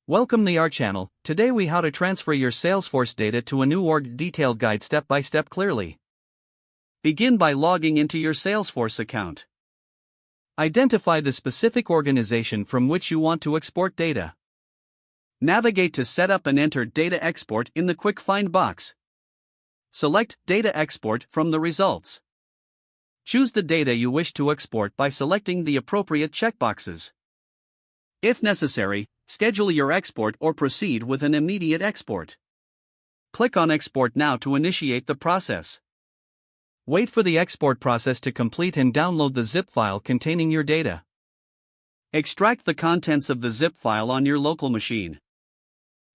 Welcome to our channel. Today we how to transfer your Salesforce data to a new org detailed guide step by step clearly. Begin by logging into your Salesforce account. Identify the specific organization from which you want to export data. Navigate to Setup and enter Data Export in the Quick Find box. Select Data Export from the results. Choose the data you wish to export by selecting the appropriate checkboxes. If necessary, schedule your export or proceed with an immediate export. Click on Export Now to initiate the process. Wait for the export process to complete and download the zip file containing your data. Extract the contents of the zip file on your local machine.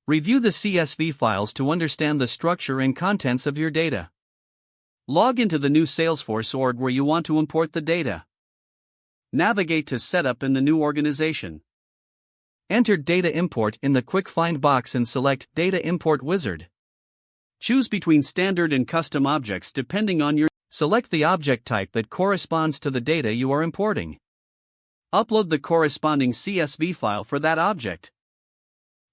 Review the CSV files to understand the structure and contents of your data. Log into the new Salesforce org where you want to import the data. Navigate to Setup in the new organization. Enter Data Import in the Quick Find box and select Data Import Wizard. Choose between standard and custom objects depending on your. Select the object type that corresponds to the data you are importing. Upload the corresponding CSV file for that object.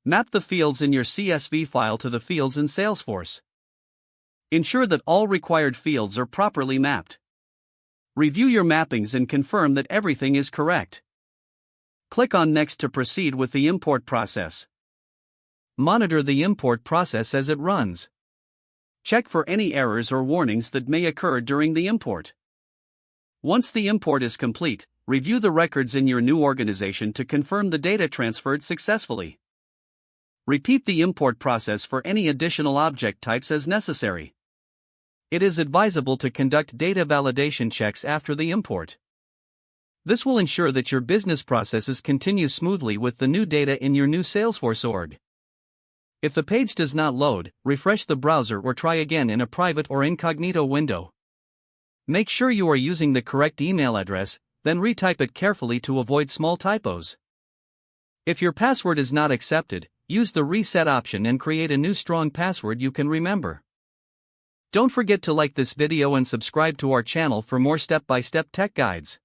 Map the fields in your CSV file to the fields in Salesforce. Ensure that all required fields are properly mapped. Review your mappings and confirm that everything is correct. Click on Next to proceed with the import process. Monitor the import process as it runs. Check for any errors or warnings that may occur during the import. Once the import is complete, review the records in your new organization to confirm the data transferred successfully. Repeat the import process for any additional object types as necessary. It is advisable to conduct data validation checks after the import. This will ensure that your business processes continue smoothly with the new data in your new Salesforce org. If the page does not load, refresh the browser or try again in a private or incognito window. Make sure you are using the correct email address, then retype it carefully to avoid small typos. If your password is not accepted, use the reset option and create a new strong password you can remember. Don't forget to like this video and subscribe to our channel for more step-by-step tech guides.